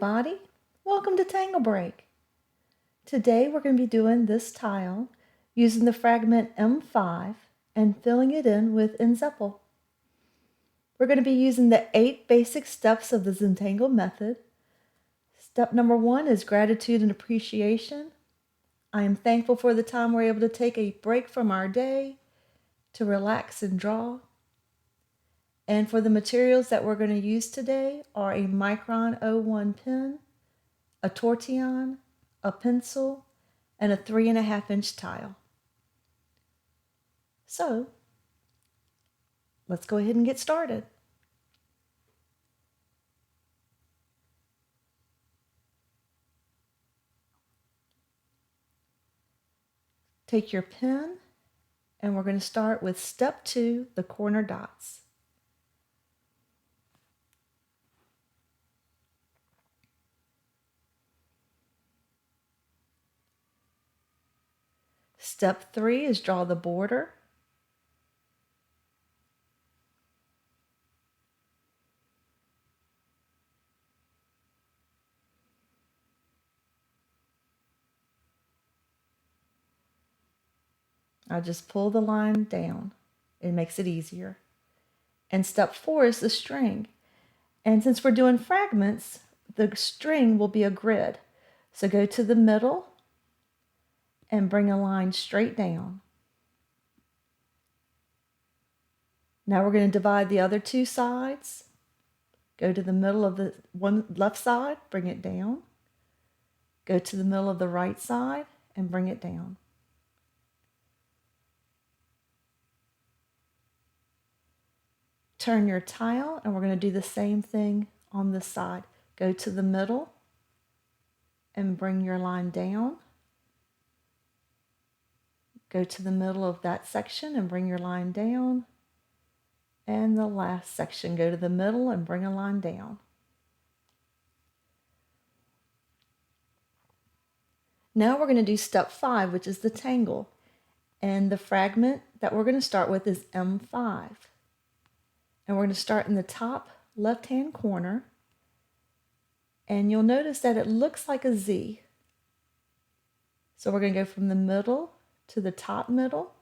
everybody. Welcome to Tangle Break. Today we're going to be doing this tile using the Fragment M-5 and filling it in with nzeppel. We're going to be using the 8 basic steps of the Zentangle method. Step number 1 is gratitude and appreciation. I am thankful for the time we're able to take a break from our day to relax and draw. And for the materials that we're going to use today are a Micron 01 pen, a Tortillon, a pencil, and a 3.5-inch tile. So, let's go ahead and get started. Take your pen, and we're going to start with step 2, the corner dots. Step 3 is draw the border. I just pull the line down. It makes it easier. And step 4 is the string. And since we're doing fragments, the string will be a grid. So go to the middle and bring a line straight down. Now we're going to divide the other 2 sides. Go to the middle of the one left side, bring it down. Go to the middle of the right side and bring it down. Turn your tile, and we're going to do the same thing on this side. Go to the middle and bring your line down. Go to the middle of that section and bring your line down. And the last section, go to the middle and bring a line down. Now we're going to do step 5, which is the tangle. And the fragment that we're going to start with is M5. And we're going to start in the top left-hand corner. And you'll notice that it looks like a Z. So we're going to go from the middle to the top middle,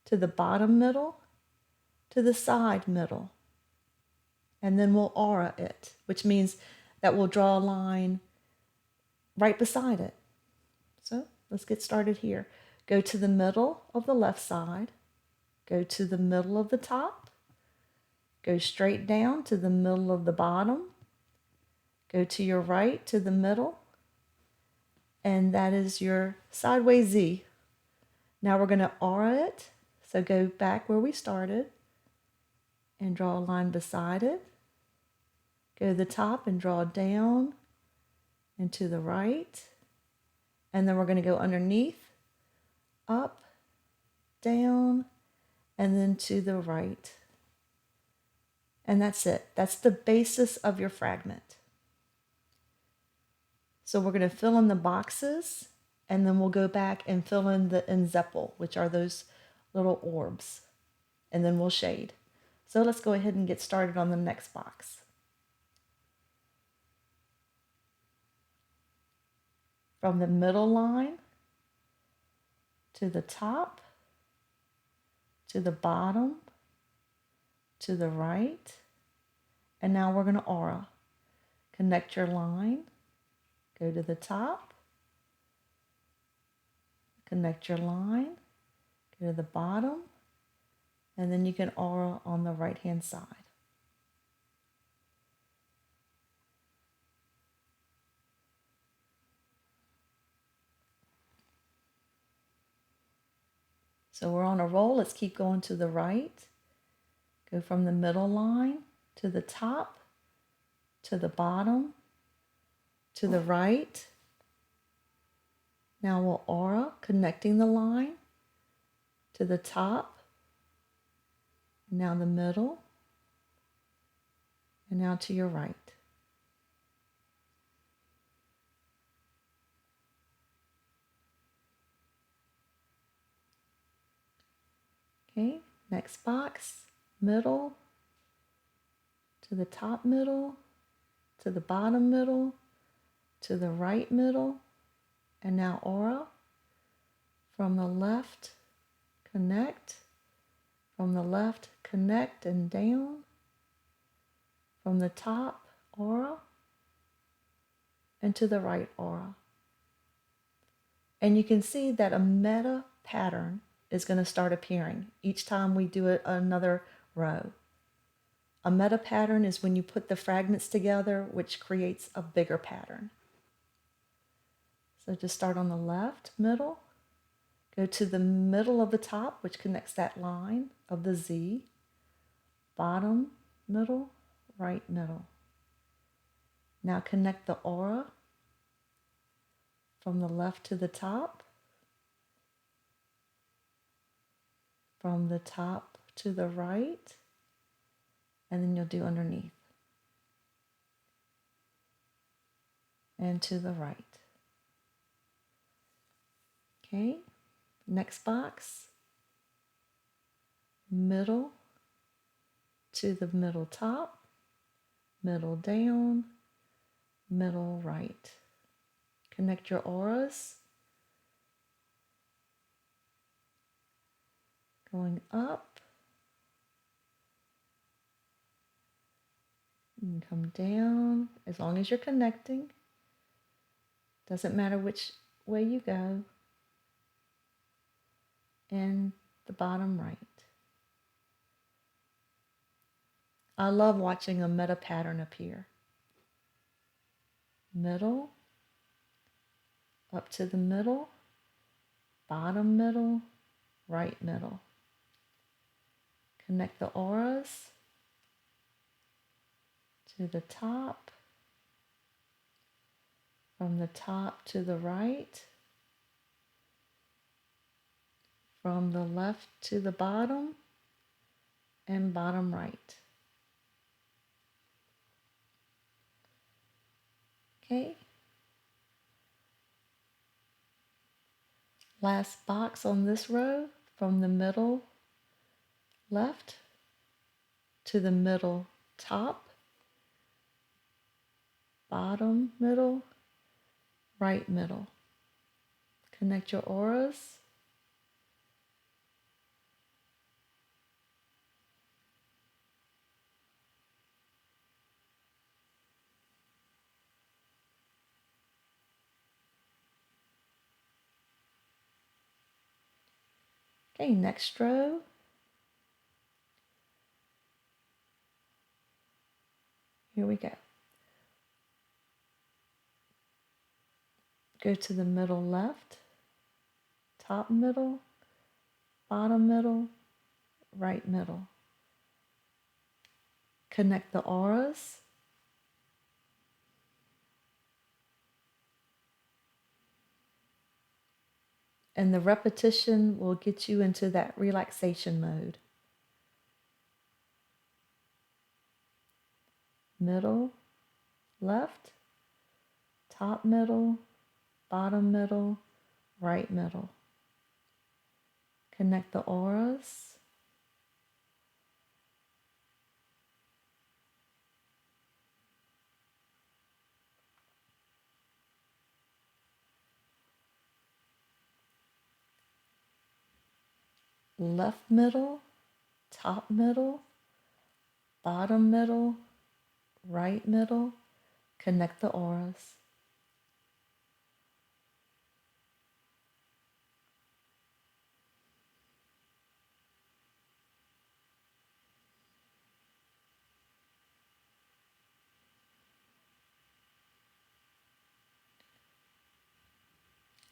to the bottom middle, to the side middle. And then we'll aura it, which means that we'll draw a line right beside it. So let's get started here. Go to the middle of the left side, go to the middle of the top, go straight down to the middle of the bottom, go to your right to the middle, and that is your sideways Z. Now we're going to aura it, so go back where we started and draw a line beside it. Go to the top and draw down and to the right. And then we're going to go underneath, up, down, and then to the right. And that's it. That's the basis of your fragment. So we're going to fill in the boxes, and then we'll go back and fill in the nzeppel, which are those little orbs. And then we'll shade. So let's go ahead and get started on the next box. From the middle line to the top, to the bottom, to the right, and now we're going to aura. Connect your line, go to the top, connect your line, go to the bottom, and then you can aura on the right-hand side. So we're on a roll. Let's keep going to the right. Go from the middle line to the top, to the bottom, to the right. Now we'll aura, connecting the line to the top, now the middle, and now to your right. Okay, next box, middle, to the top middle, to the bottom middle, to the right middle, and now aura. From the left, connect. From the left, connect and down. From the top, aura, and to the right, aura. And you can see that a meta pattern is going to start appearing each time we do another row. A meta pattern is when you put the fragments together, which creates a bigger pattern. So just start on the left, middle, go to the middle of the top, which connects that line of the Z, bottom, middle, right, middle. Now connect the aura from the left to the top, from the top to the right, and then you'll do underneath and to the right. Okay, next box, middle to the middle top, middle down, middle right. Connect your auras, going up, and come down, as long as you're connecting. Doesn't matter which way you go. And the bottom right. I love watching a meta pattern appear. Middle, up to the middle, bottom middle, right middle. Connect the auras to the top, from the top to the right, from the left to the bottom, and bottom right. Okay. Last box on this row, from the middle left to the middle top, bottom middle, right middle. Connect your auras. Okay, next row. Here we go. Go to the middle left, top middle, bottom middle, right middle. Connect the auras. And the repetition will get you into that relaxation mode. Middle, left, top middle, bottom middle, right middle. Connect the auras. Left middle, top middle, bottom middle, right middle. Connect the auras.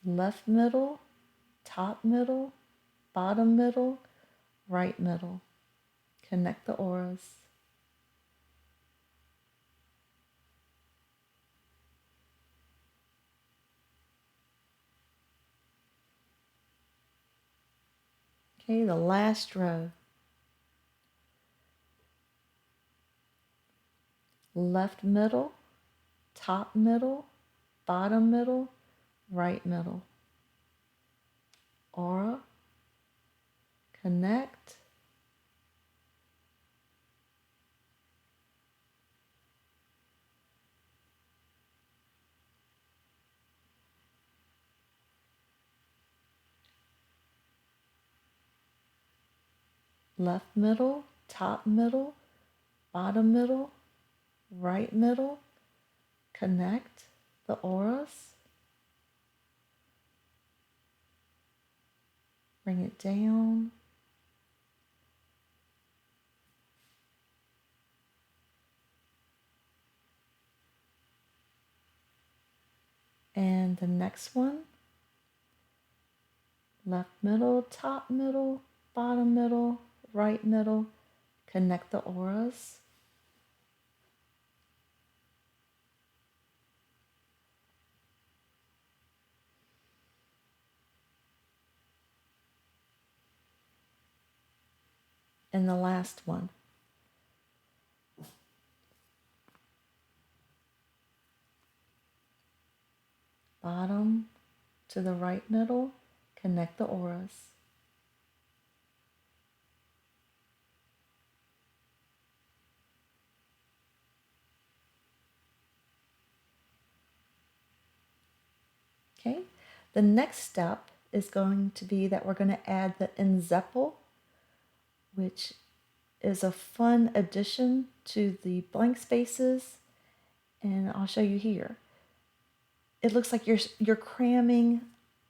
Left middle, top middle, bottom middle, right middle. Connect the auras. Okay, the last row. Left middle, top middle, bottom middle, right middle. Aura, connect. left middle, top middle, bottom middle, right middle, connect the auras, bring it down, and the next one, left middle, top middle, bottom middle, right middle, connect the auras. And the last one. Bottom to the right middle, connect the auras. Okay, the next step is going to be that we're going to add the nzeppel, which is a fun addition to the blank spaces, and I'll show you here. It looks like you're cramming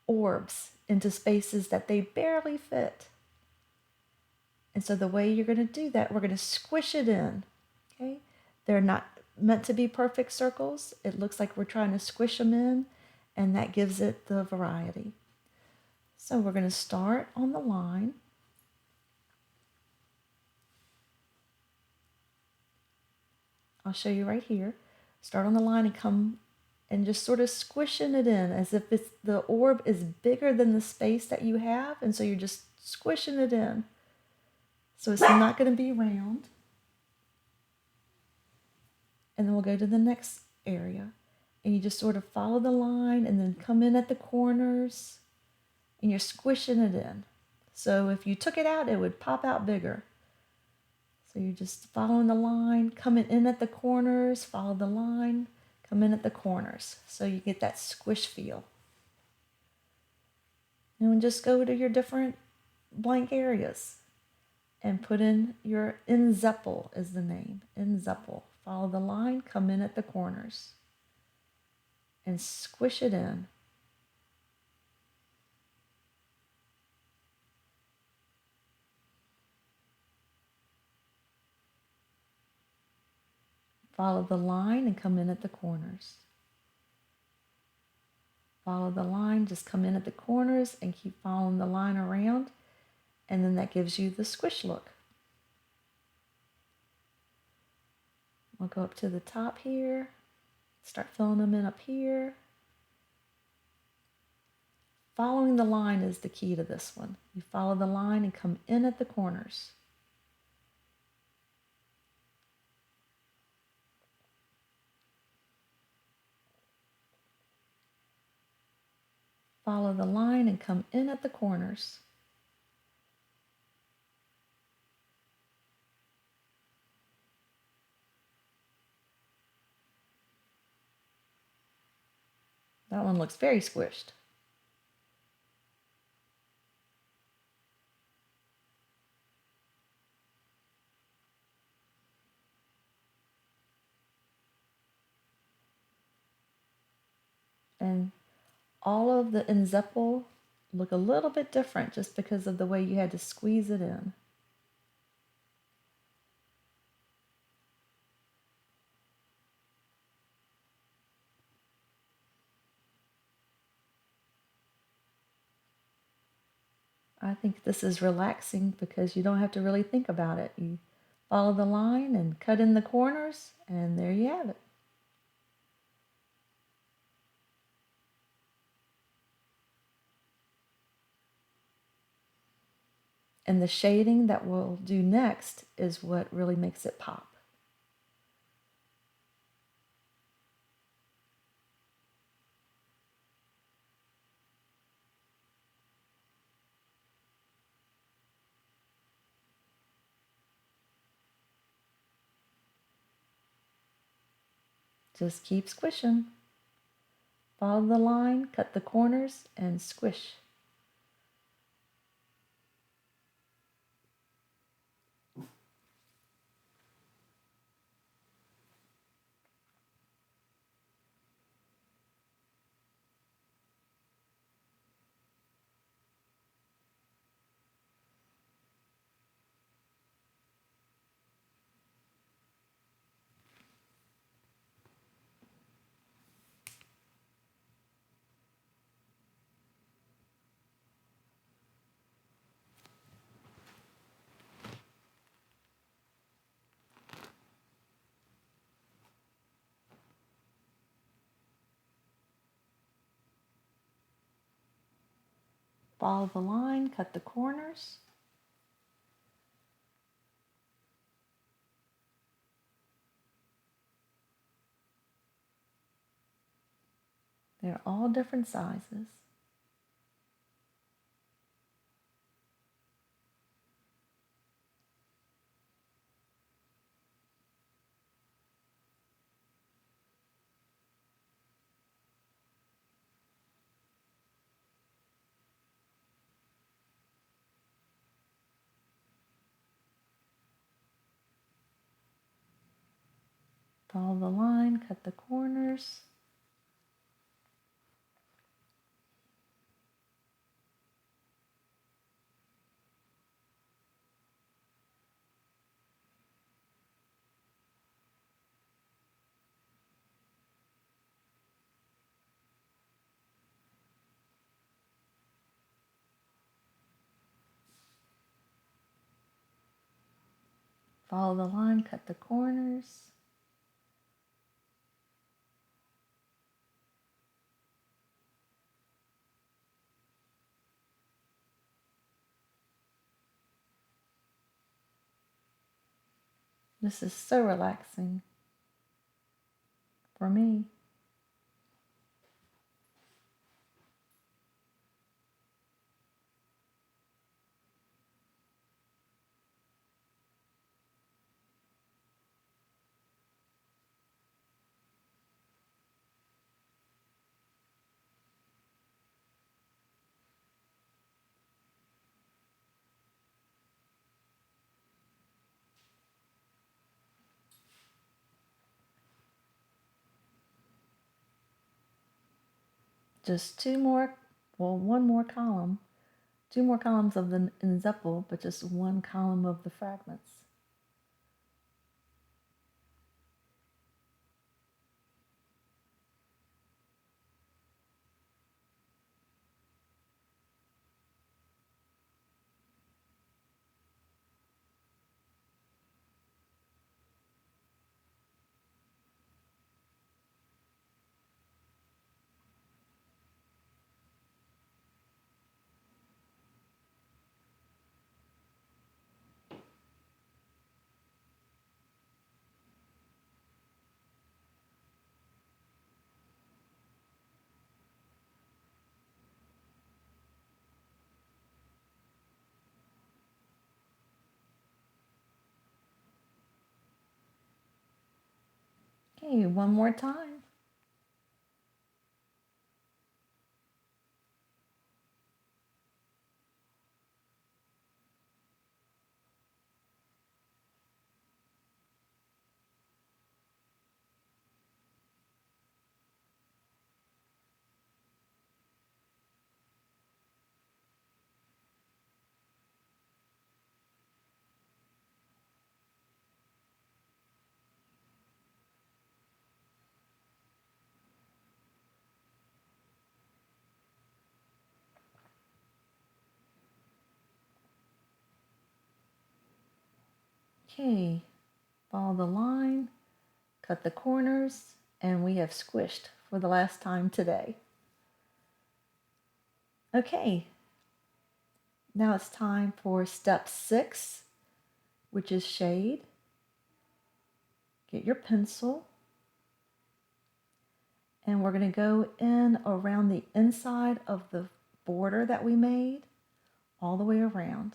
orbs into spaces that they barely fit. And so the way you're going to do that, we're going to squish it in. Okay, they're not meant to be perfect circles. It looks like we're trying to squish them in, and that gives it the variety. So we're going to start on the line. I'll show you right here. Start on the line and come and just sort of squishing it in as if the orb is bigger than the space that you have, and so you're just squishing it in. So it's not going to be round. And then we'll go to the next area. And you just sort of follow the line and then come in at the corners, and you're squishing it in. So if you took it out, it would pop out bigger. So you're just following the line, coming in at the corners, follow the line, come in at the corners. So you get that squish feel. And then just go to your different blank areas and put in your nzeppel is the name, nzeppel. Follow the line, come in at the corners, and squish it in. Follow the line and come in at the corners. Follow the line, just come in at the corners and keep following the line around, and then that gives you the squish look. We'll go up to the top here, start filling them in up here. Following the line is the key to this one. You follow the line and come in at the corners. Follow the line and come in at the corners. That one looks very squished. And all of the nzeppel look a little bit different just because of the way you had to squeeze it in. I think this is relaxing because you don't have to really think about it. You follow the line and cut in the corners, and there you have it. And the shading that we'll do next is what really makes it pop. Just keep squishing. Follow the line, cut the corners, and squish. Follow the line, cut the corners. They're all different sizes. Follow the line, cut the corners. Follow the line, cut the corners. This is so relaxing for me. Just one more column. 2 more columns of the nzeppel, but just 1 column of the fragments. Okay, one more time. Okay, follow the line, cut the corners, and we have squished for the last time today. Okay, now it's time for step 6, which is shade. Get your pencil, and we're going to go in around the inside of the border that we made, all the way around.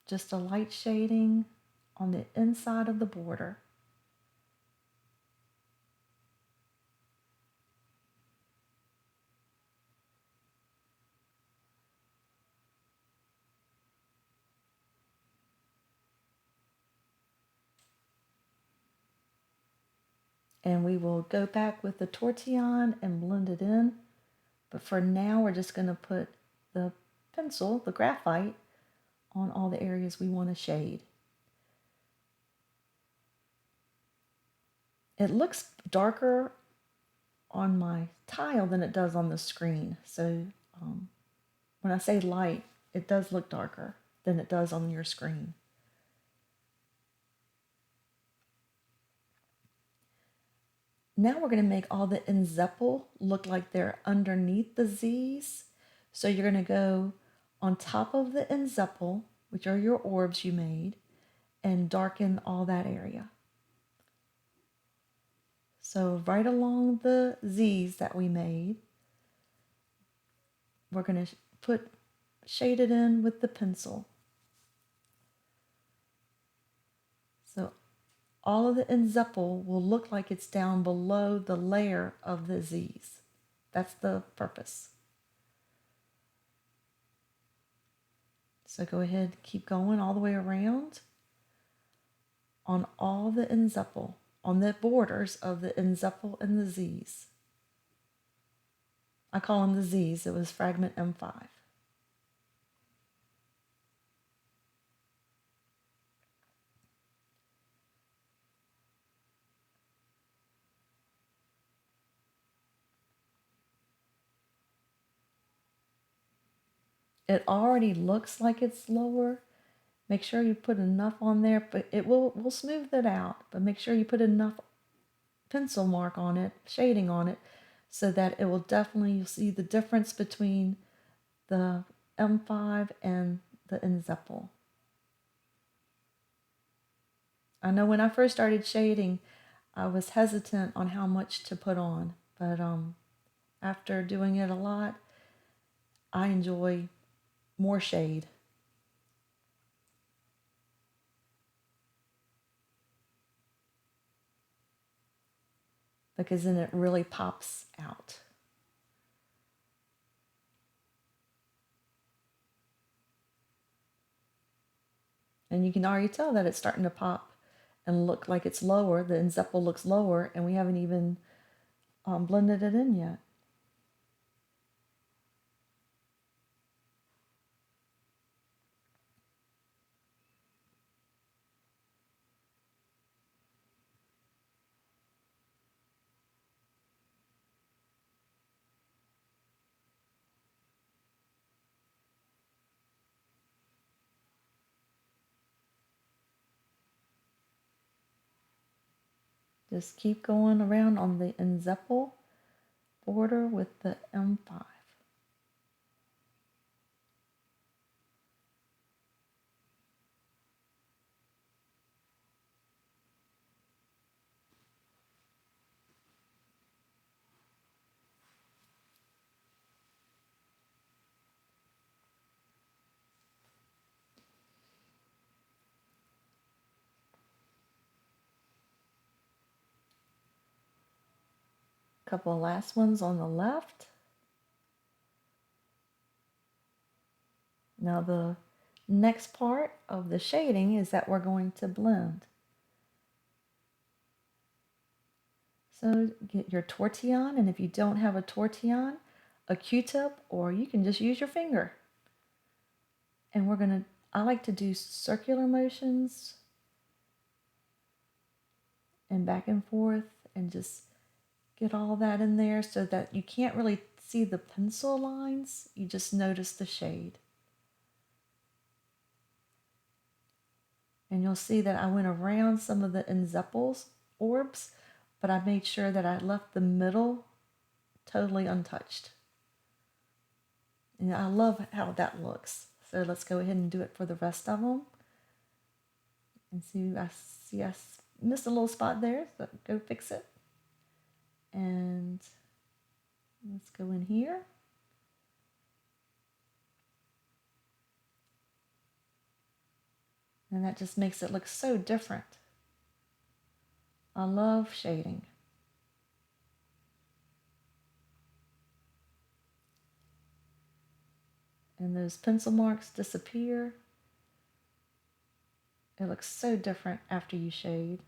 Just a light shading on the inside of the border. And we will go back with the Tortillon and blend it in. But for now, we're just going to put the pencil, the graphite, on all the areas we want to shade. It looks darker on my tile than it does on the screen. So when I say light, it does look darker than it does on your screen. Now we're going to make all the nzeppel look like they're underneath the Z's. So you're going to go on top of the nzeppel, which are your orbs you made, and darken all that area. So right along the Z's that we made, we're going to shade it in with the pencil. So all of the nzeppel will look like it's down below the layer of the Z's. That's the purpose. So go ahead, keep going all the way around on all the nzeppel, on the borders of the nzeppel and the Z's. I call them the Z's. It was Fragment M-5. It already looks like it's lower. Make sure you put enough on there, but we'll smooth it out. But make sure you put enough pencil mark on it, shading on it, so that it will definitely, you'll see the difference between the M5 and the nzeppel. I know when I first started shading, I was hesitant on how much to put on, but after doing it a lot, I enjoy more shade. Because then it really pops out. And you can already tell that it's starting to pop and look like it's lower. The nzeppel looks lower, and we haven't even blended it in yet. Just keep going around on the nzeppel border with the M5. Couple of last ones on the left. Now the next part of the shading is that we're going to blend. So get your Tortillon, and if you don't have a Tortillon, a Q-tip, or you can just use your finger. And I like to do circular motions and back and forth and just get all that in there so that you can't really see the pencil lines, you just notice the shade. And you'll see that I went around some of the nzeppel's orbs, but I made sure that I left the middle totally untouched. And I love how that looks. So let's go ahead and do it for the rest of them. And see I missed a little spot there, so go fix it. And let's go in here. And that just makes it look so different. I love shading. And those pencil marks disappear. It looks so different after you shade.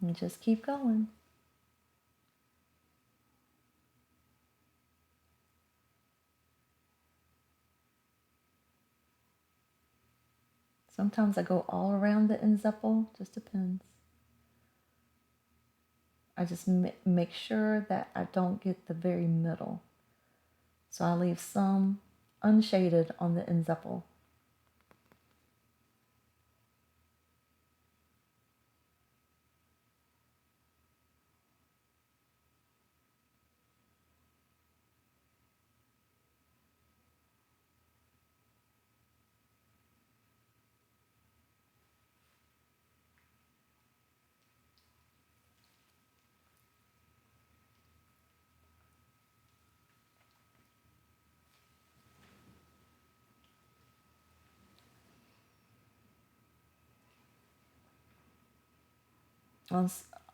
And just keep going. Sometimes I go all around the nzeppel, just depends. I just make sure that I don't get the very middle. So I leave some unshaded on the nzeppel.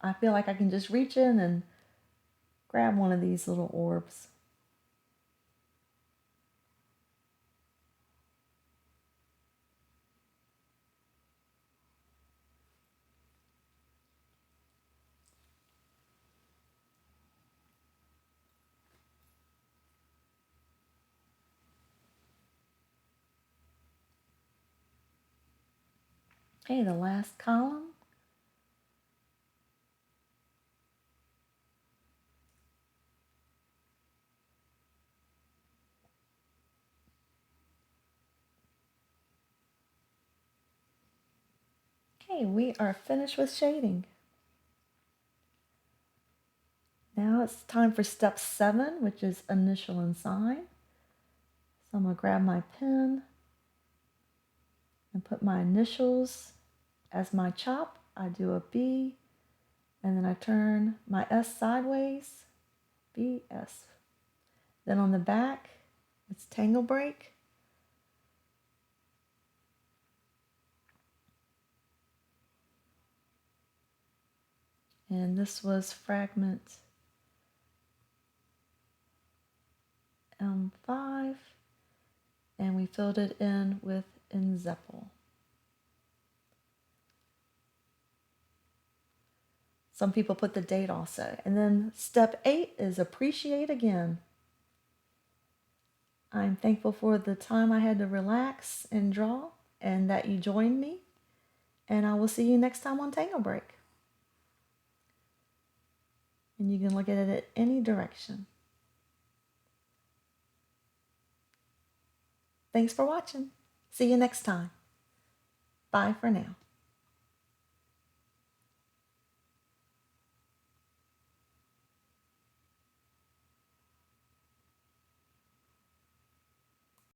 I feel like I can just reach in and grab one of these little orbs. Okay, the last column. Okay, we are finished with shading. Now it's time for step 7, which is initial and sign. So I'm going to grab my pen and put my initials as my chop. I do a B, and then I turn my S sideways, B, S. Then on the back, it's Tangle Break. And this was Fragment M-5, and we filled it in with nzeppel. Some people put the date also. And then step 8 is appreciate again. I'm thankful for the time I had to relax and draw, and that you joined me. And I will see you next time on Tangle Break. And you can look at it at any direction. Thanks for watching. See you next time. Bye for now.